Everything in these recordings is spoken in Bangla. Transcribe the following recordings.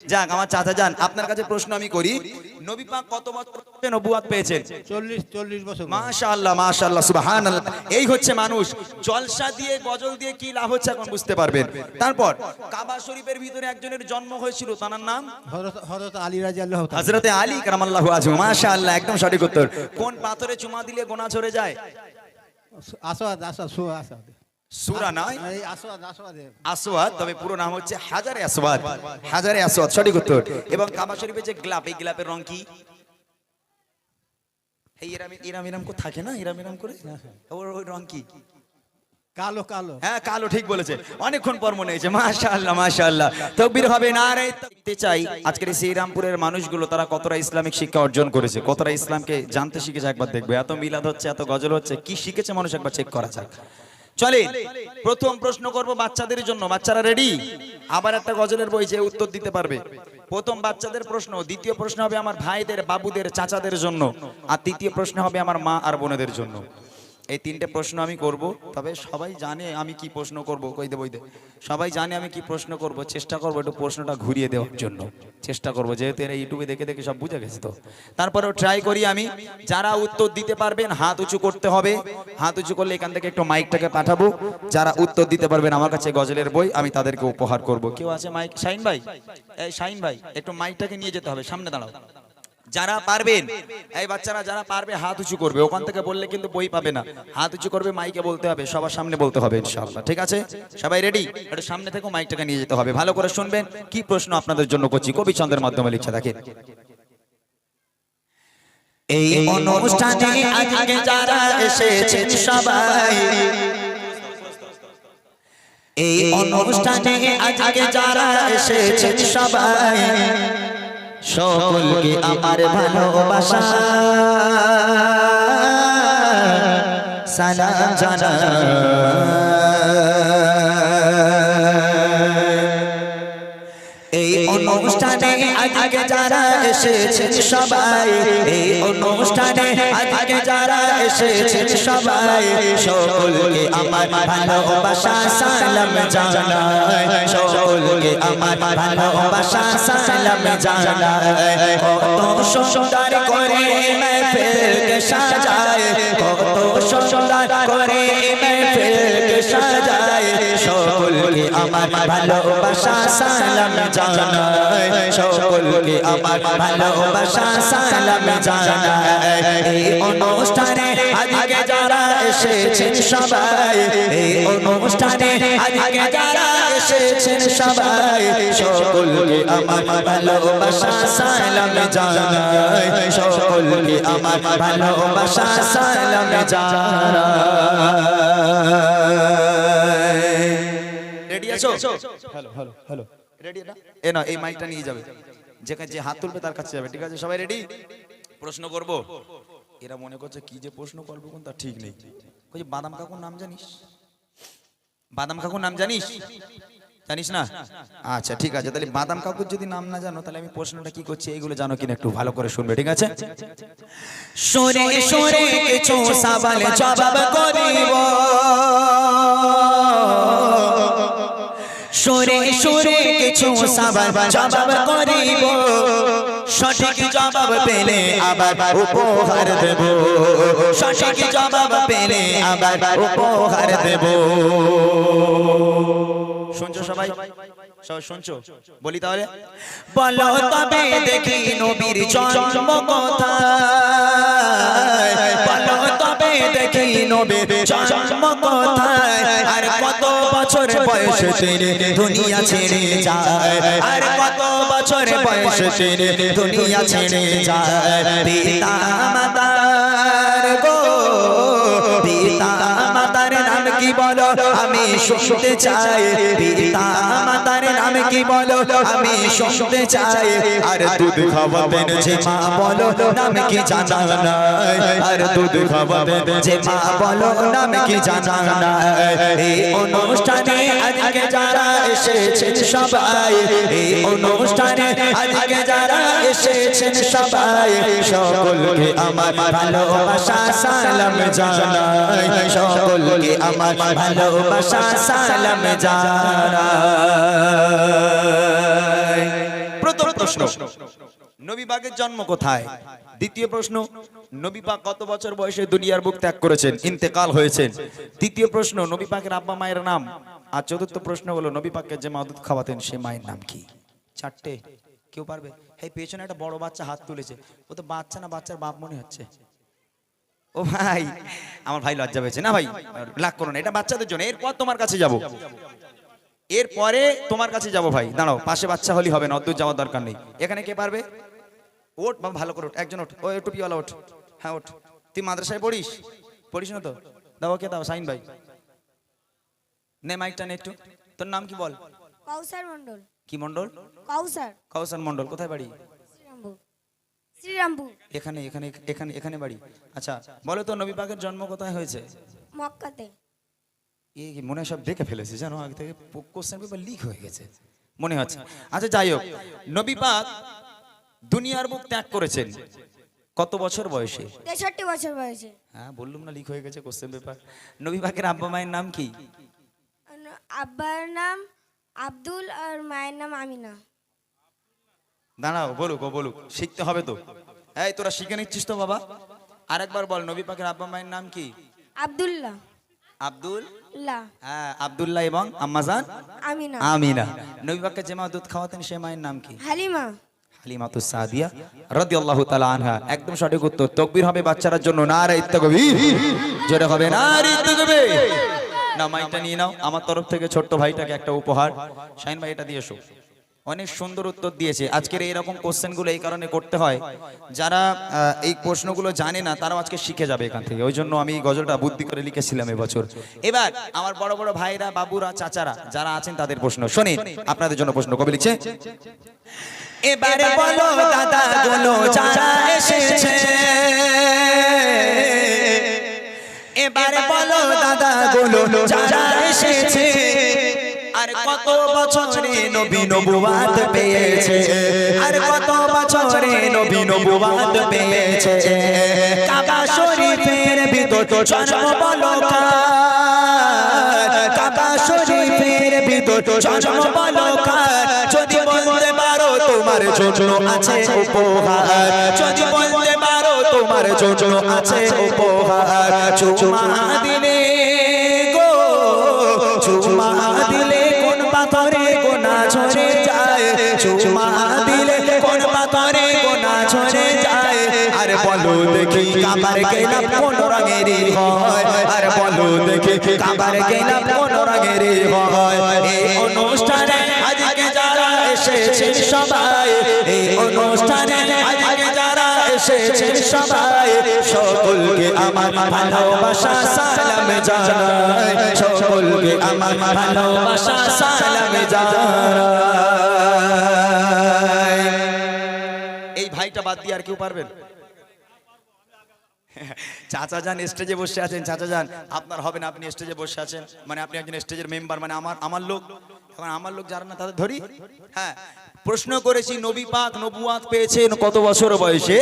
যাক আমার চাচা যান, আপনার কাছে প্রশ্ন আমি করি, নবী পাক কত বছর নবুয়ত পেয়েছেন? 40 বছর। মাশাআল্লাহ মাশাআল্লাহ সুবহানাল্লাহ। এই হচ্ছে মানুষ। জলসা দিয়ে গজল দিয়ে কি লাভ হচ্ছে এখন বুঝতে পারবেন। তারপর কাবা শরীফের ভিতরে একজনের জন্ম হয়েছিল, তার নাম হযরত আলী রাদিয়াল্লাহু তাআলা। হযরতে আলী কারামাল্লাহু ওয়াজহু। মাশাআল্লাহ একদম সঠিক উত্তর। কোন পাথরে চুমা দিলে গোনাহ ঝরে যায়? আসওয়াদ সূরা নয়, এই আসওয়াদ আসওয়াদ, তবে পুরো নাম হচ্ছে হাজারে আসওয়াদ। হাজারে আসওয়াদ সঠিক উত্তর। এবং কাবা শরীফে যে গ্লাব, এই গ্লাবের রং কি? এই ইরাম ইরাম কো থাকে না, ইরাম ইরাম করে, ওই রং কি? কালো। হ্যাঁ কালো, ঠিক বলেছে। অনেকক্ষণ পর মনে হয়েছে। মাশাআল্লাহ মাশাআল্লাহ। তাকবীর হবে নারে। দেখতে চাই আজকের এই শ্রীরামপুরের মানুষগুলো তারা কতটা ইসলামিক শিক্ষা অর্জন করেছে, কতটা ইসলামকে জানতে শিখেছে। একবার দেখবে, এত মিলাদ হচ্ছে, এত গজল হচ্ছে, কি শিখেছে মানুষ একবার চেক করা যাক। চলে প্রথম প্রশ্ন করব বাচ্চাদের জন্য। বাচ্চারা রেডি? আবার একটা গজলের বই, যে উত্তর দিতে পারবে। প্রথম বাচ্চাদের প্রশ্ন, দ্বিতীয় প্রশ্ন হবে আমার ভাইদের, বাবুদের, চাচাদের জন্য, আর তৃতীয় প্রশ্ন হবে আমার মা আর বোনেদের জন্য। এই তিনটে প্রশ্ন আমি করব। তবে সবাই জানে আমি কি প্রশ্ন করব, কই দে সবাই জানে আমি কি প্রশ্ন করব। চেষ্টা করব একটু প্রশ্নটা ঘুরিয়ে দেওয়ার জন্য, চেষ্টা করব, যেহেতু এরা ইউটিউবে দেখে দেখে সব বুঝে গেছে। তো তারপরেও ট্রাই করি আমি। যারা উত্তর দিতে পারবেন হাত উঁচু করতে হবে। হাত উঁচু করলে এখান থেকে একটু মাইকটাকে পাঠাবো। যারা উত্তর দিতে পারবেন আমার কাছে গজলের বই আমি তাদেরকে উপহার করব। কেউ আছে মাইক? শাহিন ভাই, এই শাহিন ভাই একটু মাইকটাকে নিয়ে যেতে হবে, সামনে দাঁড়াও। যারা পারবেন, এই বাচ্চারা যারা পারবে হাত উঁচু করবে। ওখান থেকে বললে কিন্তু বই পাবে না। হাত উঁচু করবে, মাইকে বলতে হবে, সবার সামনে বলতে হবে ইনশাআল্লাহ। ঠিক আছে? সবাই রেডি? একটু সামনে থেকে মাইকটাকে নিয়ে যেতে হবে। ভালো করে শুনবেন কি প্রশ্ন আপনাদের জন্য করছি। কবি ছন্দের মাধ্যমে লিখছে, দেখেন। এই অনুষ্ঠানে আজকে যারা এসেছেন সবাই, এই অনুষ্ঠানে আজকে যারা এসেছেন সবাই, সকলকে আমার ভালোবাসা সালাম জানাই। এই অনুষ্ঠানে আজকে যারা এসেছেন সবাই, এই অনুষ্ঠানে আজকে যারা এসেছেন সবাই, সকলকে আমার ভালোবাসা সালাম জানাই। সকলকে আমার ভালোবাসা সালাম জানাই। কত সুন্দর করে महफिल সাজায়, কত সুন্দর করে महफिल সাজায়, সকলকে আমার ভালোবাসা সালাম জানাই। সকলকে আমার ভালোবাসা সালাম জানাই। এই অনুষ্ঠানে আজকে যারা এসেছেন সবাই, এই অনুষ্ঠানে আজকে যারা এসেছেন সবাই, সকলকে আমার ভালোবাসা সালাম জানাই। সকলকে আমার ভালোবাসা সালাম জানাই। রেডি আছো? হ্যালো রেডি না? এ না, এই মাইকটা নিয়ে যাবে, যেখানে যে হাত তুলবে তার কাছে যাবে। ঠিক আছে? সবাই রেডি? প্রশ্ন করব। এরা মনে করছে কি যে প্রশ্ন করবো কোন তার ঠিক নেই। কই বাদাম কাকুর নাম জানিস? বাদাম কাকুর নাম জানিস? জানিস না? আচ্ছা ঠিক আছে, তাহলে বাদাম কাকুর যদি নাম না জানো তাহলে আমি প্রশ্নটা কি করছি এইগুলো জানো কিনা একটু ভালো করে শুনবে। ঠিক আছে? সরে সরে কিছু সওয়াল জবাব করিব, সরে সরে কিছু সওয়াল জবাব করিব, সঠিক জবাব পেলে আবার উপহার দেব, সঠিক জবাব পেলে আবার উপহার দেব। শুনছো সবাই? সবাই শুনছো? বলি তাহলে। বলো তবে দেখি নবীর জন্ম কোথায়, বলো তবে দেখি নবীর জন্ম কোথায়, আর কত বছর বয়সে তিনি দুনিয়া ছেড়ে যায়, আর কত বছর বয়সে তিনি দুনিয়া ছেড়ে যায়। পিতা মাতার গো, পিতা মাতার নাম কি বলো আমি শুনতে চাই, পিতা মাতার নাম কি বলো আমি শুনতে চাই। আর দুধ খাওয়াতেন যে মা বলো নাম কি জানা নাই, আর দুধ খাওয়াতেন যে মা বলো নাম কি জানা নাই। এই অনুষ্ঠানে আজকে যারা এসেছেন সবাই, এই অনুষ্ঠানে আজকে যারা এসেছেন সবাই, সকলকে আমার ভালোবাসা সালাম জানাই। সকলকে আমার ভালোবাসা সালাম জানাই। প্রথম প্রশ্ন, নবী পাকের জন্ম কোথায়? দ্বিতীয় প্রশ্ন, নবী পাক কত বছর বয়সে দুনিয়ার বুক ত্যাগ করেছেন, ইন্তেকাল হয়েছেন? তৃতীয় প্রশ্ন, নবী পাকের আব্বা মায়ের নাম? আর চতুর্থ প্রশ্ন হলো নবী পাককে যে মা দুধ খাওয়াতেন সে মায়ের নাম কি? চারটে। কেউ পারবে? এই পেছনে একটা বড় বাচ্চা হাত তুলেছে, ও তো বাচ্চা না, বাচ্চার বাপ মনে হচ্ছে। ও ভাই, আমার ভাই লজ্জা পেয়েছে না ভাই, লাগ করো না, এটা বাচ্চাদের জন্য। এরপর তোমার কাছে যাব, এরপরে তোমার কাছে যাব ভাই। দাঁড়াও, পাশে বাচ্চা হলি হবে না, অদ্ভুত যাওয়ার দরকার নেই। এখানে কে পারবে? ওঠ বাবা, ভালো করে ওঠ, একজন ওঠ, ও টুপিওয়ালা ওঠ। হ্যাঁ ওঠ। তুই মাদ্রাসায় পড়িস? পড়িস না তো? দাও ওকে দাও, সাইন ভাই নে, মাইকটা নে একটু। তোর নাম কি বল? কৌসার মন্ডল। কি মন্ডল? কৌসার। কৌসার মন্ডল। কোথায় বাড়ি? শ্রীরামপুর। শ্রীরামপুর। এখানে এখানে এখানে এখানে বাড়ি। আচ্ছা বলো তো, নবী পাকের জন্ম কোথায় হয়েছে? মক্কাতে। এই কি মনে হয় সব দেখে ফেলেছে জানো, আগে থেকে কোশ্চেন পেপার লিক হয়ে গেছে মনে হচ্ছে। আচ্ছা যাই হোক, নবী পাক দুনিয়ার বুক ত্যাগ করেছেন কত বছর বয়সে? 63 বছর বয়সে। হ্যাঁ বললুম না, লিক হয়ে গেছে কোশ্চেন পেপার। নবী পাকের আব্বা মায়ের নাম কি? আব্বার নাম আব্দুল আর মায়ের নাম আমিনা। দাঁড়াও, বলুক ও বলুক, শিখতে হবে তো। এই তোরা শিখে নিচ্ছিস তো বাবা? আরেকবার বল, নবী পাকের আব্বা মায়ের নাম কি? আব্দুল্লাহ। আব্দুল্লাহ। হ্যাঁ আব্দুল্লাহ এবং আম্মাজান আমিনা। আমিনা। নবী পাককে যে মা দুধ খাওয়াতেন সে মায়ের নাম কি? হালিমা। হালিমাতুস সাদিয়া রাদিয়াল্লাহু তাআলা আনহা। একদম সঠিক উত্তর। তাকবীর হবে বাচ্চাদের জন্য, নারে তাকবীর। জোরে হবে নারে তাকবীর। না মাইকটা নিয়ে নাও, আমার তরফ থেকে ছোট্ট ভাইটাকে একটা উপহার। শাহিন ভাই এটা দিয়ে এসো। অনেক সুন্দর উত্তর দিয়েছে। আজকের এইরকম কোশ্চেনগুলো এই কারণে করতে হয়, যারা এই প্রশ্নগুলো জানে না তারাও আজকে শিখে যাবে এখান থেকে। ওই জন্য আমি এই গজলটা বুদ্ধি করে লিখেছিলাম এবছর। এবার আমার বড় বড় ভাইরা, বাবুরা, চাচারা যারা আছেন তাদের প্রশ্ন শোনেন। আপনাদের জন্য প্রশ্ন কবি লিখছে, এবারে বলো দাদা গুলো যারা এসেছে, এবারে বলো দাদা গুলো যারা এসেছে, আর কত বছরে নবী নবুয়াত পেয়েছে, আর কত বছরে নবী নবুয়াত পেয়েছে। কাবা শরীফের ভিতর জন্ম বলো কার, কাবা শরীফের ভিতর জন্ম বলো কার। যদি বলতে পারো তোমার জন্য আছে উপহার, যদি বলতে পারো তোমার জন্য আছে উপহার। চুমা দিলে গো, চুমা দিলে কোন পাথরে গোনা ঝরে যায়, চুমা দিলে কোন পাথরে গোনা ঝরে যায়। আর বলো দেখি কাবার গেলাম কোন রঙেরই হয়, আর বলো দেখি কাবার গেলাম কোন রঙেরই হয়। এই অনুষ্ঠানে আজকে যারা এসেছে সবাই, এই অনুষ্ঠানে আজকে যারা এসেছে সবাই, সকলকে আমার ভালোবাসা সালাম জানাই, সকলকে আমার ভালোবাসা সালাম জানাই। এই ভাইটা বাদ দিয়ে আর কেউ পারবেন? চাচা যান স্টেজে বসে আছেন। চাচা যান, আপনার হবে না, আপনি স্টেজে বসে আছেন, মানে আপনি একজন স্টেজের মেম্বার, মানে আমার লোক। এখন আমার লোক যারা না তাদের ধরি। হ্যাঁ প্রশ্ন করেছি, নবী পাক নবুয়াত পেয়েছেন কত বছর বয়সে?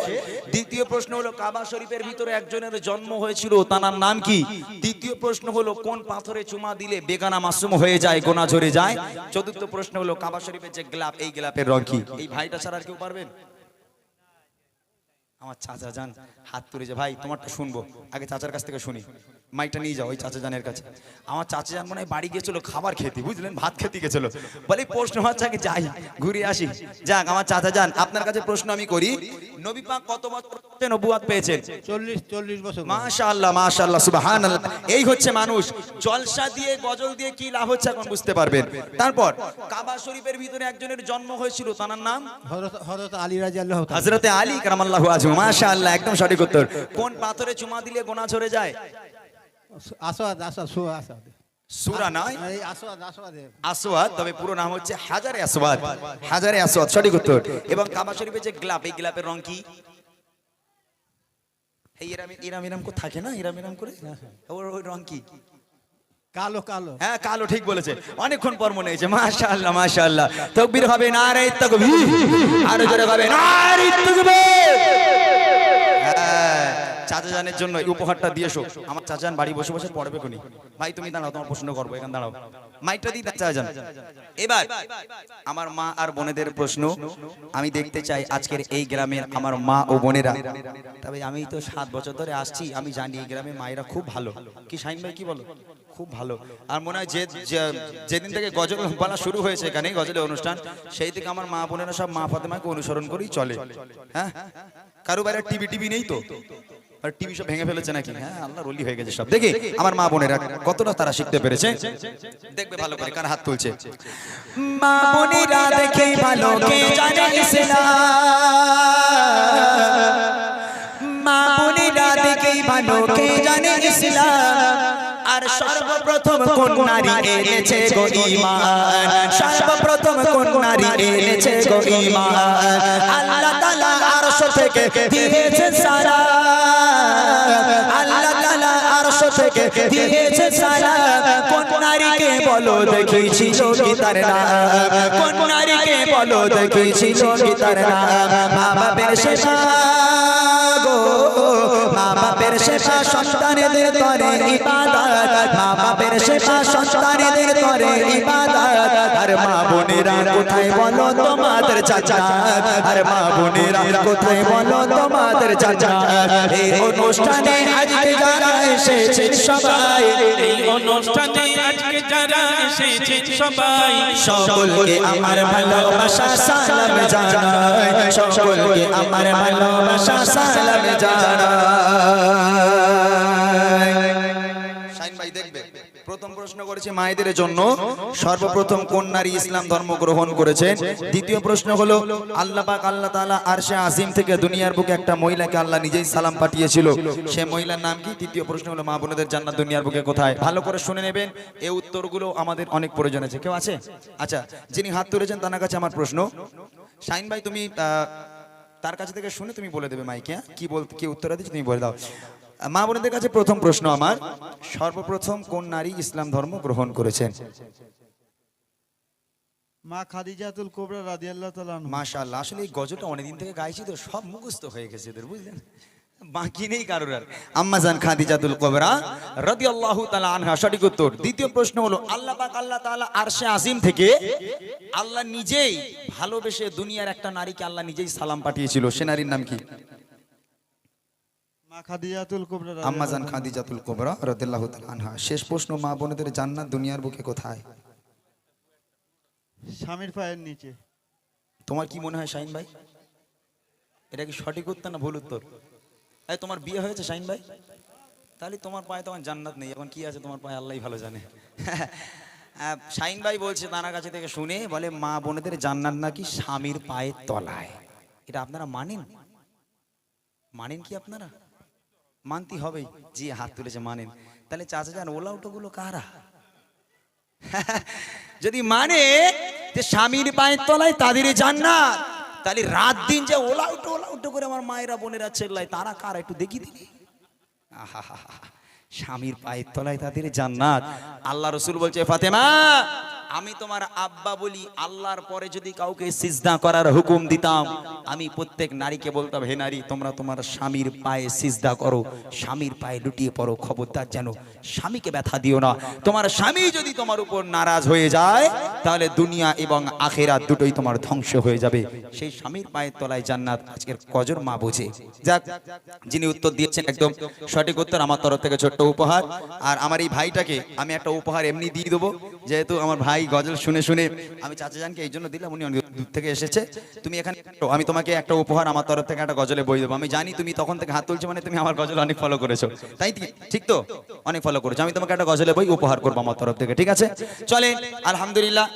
দ্বিতীয় প্রশ্ন হলো কাবা শরীফের ভিতরে একজনের জন্ম হয়েছিল, তার নাম কি? তৃতীয় প্রশ্ন হলো কোন পাথরে চুমা দিলে বেগানা মাসুম হয়ে যায়, গোনা ঝরে যায়? চতুর্থ প্রশ্ন হলো কাবা শরীফের যে গ্লাভ, এই গ্লাভের রং কি? এই ভাইটা ছাড়া আর কেউ পারবেন? আমার চাচা যান হাত তুলেছে। ভাই তোমারটা শুনবো, আগে চাচার কাছ থেকে শুনি। মাইকটা নিয়ে যাও ওই চাচা জানের কাছে। আমার চাচা যান মনে হয় বাড়ি গেছিল খাবার খেতে, বুঝলেন, ভাত খেতে গেছিল। বলে প্রশ্ন হচ্ছে আগে যাই ঘুরে আসি। যাক আমার চাচা যান, আপনার কাছে প্রশ্ন আমি করি, নবী পাক কত বছর নবুয়াত পেয়েছেন? 40 বছর। মাশাআল্লাহ মাশাআল্লাহ সুবহানাল্লাহ। এই হচ্ছে মানুষ। জলসা দিয়ে গজল দিয়ে কি লাভ হচ্ছে এখন বুঝতে পারবেন। তারপর কাবা শরীফের ভিতরে একজনের জন্ম হয়েছিল, তার নাম হযরত আলী রাদিয়াল্লাহু তাআলা। হযরতে আলী কারামাল্লাহু ওয়াজহু। মাশাআল্লাহ একদম সঠিক উত্তর। কোন পাথরে চুমা দিলে গোনা ঝরে যায়? আসওয়াদ, আসওয়াদ। সূরা নয়, এই আসওয়াদ, আসওয়াদ, তবে পুরো নাম হচ্ছে হাজারে আসওয়াদ। হাজারে আসওয়াদ সঠিক উত্তর। এবং কাবা শরীফের যে গ্লাভ, এই গ্লাভের রং কি? এই ইরাম ইরাম করে থাকে না, ইরাম ইরাম করে, ওই রং কি? কালো কালো। হ্যাঁ কালো, ঠিক বলেছে। অনেকক্ষণ পর মনে হয়েছে। মাশাআল্লাহ মাশাআল্লাহ। তাকবীর হবে নারে তাকবীর, আরো জোরে হবে নারে তাকবীর। চাচা জানের জন্য এই উপহারটা দিয়েছো। আমার চাচা জান বাড়ি বসে বসে পড়বে কোনি। ভাই তুমি দাঁড়াও, তোমার প্রশ্ন করবো, এখানে দাঁড়াও, মাইকটা দিই চাচা জান। এবার আমার মা আর বোনেদের প্রশ্ন আমি দেখতে চাই আজকের এই গ্রামের আমার মা ও বোনেরা। তবে আমি তো 7 বছর ধরে আসছি, আমি জানি এই গ্রামের মায়েরা খুব ভালো। কি শাহিন ভাই কি বলো? খুব ভালো। আর মনে হয় যেদিন থেকে গজল বলা শুরু হয়েছে এখানে গজলের অনুষ্ঠান, সেই থেকে আমার মা বোনেরা সব মা ফাতেমাকে অনুসরণ করেই চলে। হ্যাঁ, কারো বাইরে টিভি নেই তো, আর টিভি সব ভেঙে ফেলেছে নাকি? হ্যাঁ, আল্লাহর ওলি হয়ে গেছে সব। দেখি আমার মা বোনেরা কতটা তারা শিখতে পেরেছে, দেখবে ভালো করে কার হাত তুলছে। মা বোনেরা দেখে ভালো কে জানে ইসলাম, মা বোনেরা দেখে ভালো কে জানে ইসলাম। আর সর্বপ্রথম কোন নারী এনেছে গো ঈমান, সর্বপ্রথম কোন নারী এনেছে গো ঈমান। আল্লাহ তাআলা আরশ থেকে দিয়েছেন সালাম, আল্লাহ তাআলা আরশ থেকে দিয়েছেন সালাম। কোন নারীকে বলো দেখি ছিল কি তার নাম, কোন নারীকে বলো দেখি ছিল কি তার নাম। মা বাপের সেবা গো, মা বাপের সেবা সন্তানেদের করে ইবাদত, মা বাপের সেবা সন্তানেদের করে ইবাদত। আর মা বোনেরা কোথায় বলো তোমাদের জান্নাত, আর মা বোনেরা কোথায় বলো তোমাদের জান্নাত। এই অনুষ্ঠানে আজকে যারা এসেছেন সবাই, এই অনুষ্ঠানে আজকে যারা এসেছেন সবাই, সকলকে আমার ভালোবাসা সালাম জানাই, সকলকে আমার ভালোবাসা সালাম জানাই। শাহিন ভাই দেখবে প্রথম প্রশ্ন করেছে মায়েদের জন্য, সর্বপ্রথম কোন নারী ইসলাম ধর্ম গ্রহণ করেছেন। দ্বিতীয় প্রশ্ন হলো আল্লাহ পাক আল্লাহ তাআলা আরশে আজিম থেকে দুনিয়ার বুকে একটা মহিলাকে আল্লাহ নিজেই সালাম পাঠিয়েছিল, সে মহিলার নাম কি। তৃতীয় প্রশ্ন হলো মা বোনেদের জান্নাত দুনিয়ার বুকে কোথায়। ভালো করে শুনে নেবেন, এই উত্তরগুলো আমাদের অনেক প্রয়োজন আছে। কেউ আছে? আচ্ছা, যিনি হাত তুলেছেন তার কাছে আমার প্রশ্ন, শাহিন ভাই তুমি তার কাছে থেকে শুনে তুমি বলে দেবে মাইকে, কি উত্তর দিচ্ছি তুমি বলে দাও। মা বোনদের কাছে প্রথম প্রশ্ন আমার, সর্বপ্রথম কোন নারী ইসলাম ধর্ম গ্রহণ করেছেন? মা খাদিজাতুল কুবরা রাদিয়াল্লাহু তাআলা আনহা। মাশাআল্লাহ, আসলে এই গজলটা অনেকদিন থেকে গাইছি তো সব মুখস্থ হয়ে গেছে এদের, বুঝলেন, বাকি নেই কারোর আর। আম্মা জান খাদিজাতুল কুবরা রাদিয়াল্লাহু তাআলা আনহা সঠিক উত্তর। দ্বিতীয় প্রশ্ন হলো আল্লাহ পাক আল্লাহ তাআলা আরশে আজিম থেকে আল্লাহ নিজেই ভালোবেসে দুনিয়ার একটা নারীকে আল্লাহ নিজেই সালাম পাঠিয়েছিল, সে নারীর নাম কি? মা খাদিজাতুল কুবরা আম্মা জান খাদিজাতুল কুবরা রাদিয়াল্লাহু তাআলা আনহা। শেষ প্রশ্ন, মা বোনেদের জান্নাত দুনিয়ার বুকে কোথায়? স্বামীর পায়ের নিচে। তোমার কি মনে হয় শাহিন ভাই, এটা কি সঠিক উত্তর না ভুল উত্তর? এই তোমার বিয়ে হয়েছে শাহিন ভাই? তাহলে তোমার পায়ে তোমার জান্নাত নেই, এখন কি আছে তোমার পায়ে আল্লাহই ভালো জানে। শাহিন ভাই বলছে তার কাছে থেকে শুনে, বলে মা বোনেদের জান্নাত নাকি স্বামীর পায়ের তলায়। এটা আপনারা মানেন? মানেন কি আপনারা? মানতে হবেই, জি হাত তুলেছে মানেন। তাহলে চাচা যান ওলা উটোগুলো কারা? যদি মানে যে স্বামীর পায়ের তলায় তাদেরই জান্নাত, তাহলে রাত দিন যে ওলা উটো করে আমার মায়েরা বোনেরা চেল্লায়, তারা কারা একটু দেখি দিবি। স্বামীর পায়ের তলায় তাদের জান্নাত। আল্লাহ রাসূল বলছে ফাতেমা, আমি তোমার আব্বা বলি, আল্লাহর পরে যদি কাউকে সিজদা করার হুকুম দিতাম, আমি প্রত্যেক নারীকে বলতাম, হে নারী তোমরা তোমার স্বামীর পায়ে সিজদা করো, স্বামীর পায়ে লুটিয়ে পড়ো। খবরদার যেন স্বামীকে ব্যথা দিও না। তোমার স্বামী যদি তোমার উপর নারাজ হয়ে যায়, তাহলে দুনিয়া এবং আখিরাত দুটোই তোমার ধ্বংস হয়ে যাবে। সেই স্বামীর পায়ের তলায় জান্নাত আজকের কজন মা বোঝে। যাক, যিনি উত্তর দিয়েছেন একদম সঠিক উত্তর, আমার তরফ থেকে ছোট্ট উপহার। আর আমার এই ভাইটাকে আমি একটা উপহার এমনি দিয়ে দেবো, যেহেতু আমার ভাই গজল শুনে শুনে, আমি চাচা জানকে এই জন্য দিলাম, উনি অনেক দূর থেকে এসেছে। তুমি এখানে আমি তোমাকে একটা উপহার আমার তরফ থেকে একটা গজলে বই দেবো। আমি জানি তুমি তখন থেকে হাত তুলছো, মানে তুমি আমার গজল অনেক ফলো করেছো, তাই ঠিক তো? অনেক ফলো করেছো। আমি তোমাকে একটা গজলে বই উপহার করবো আমার তরফ থেকে, ঠিক আছে? চলে আলহামদুলিল্লাহ।